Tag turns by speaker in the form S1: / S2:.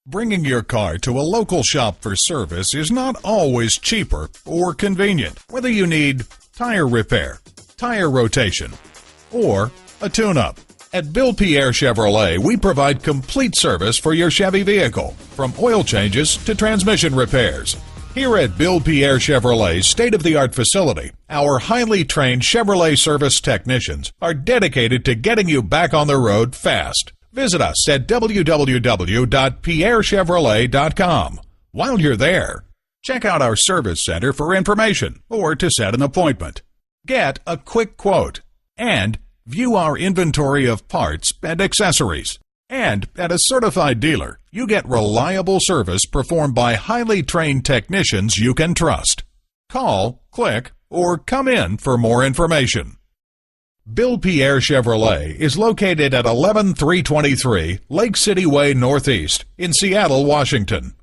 S1: Bringing your car to a local shop for service is not always cheaper or convenient. Whether you need tire repair, tire rotation, or a tune-up. At Bill Pierre Chevrolet, we provide complete service for your Chevy vehicle, from oil changes to transmission repairs. Here at Bill Pierre Chevrolet's state-of-the-art facility, our highly trained Chevrolet service technicians are dedicated to getting you back on the road fast. Visit us at www.pierrechevrolet.com. While you're there, check out our service center for information or to set an appointment. Get a quick quote and view our inventory of parts and accessories. And at a certified dealer, you get reliable service performed by highly trained technicians you can trust. Call, click, or come in for more information. Bill Pierre Chevrolet is located at 11323 Lake City Way Northeast in Seattle, Washington.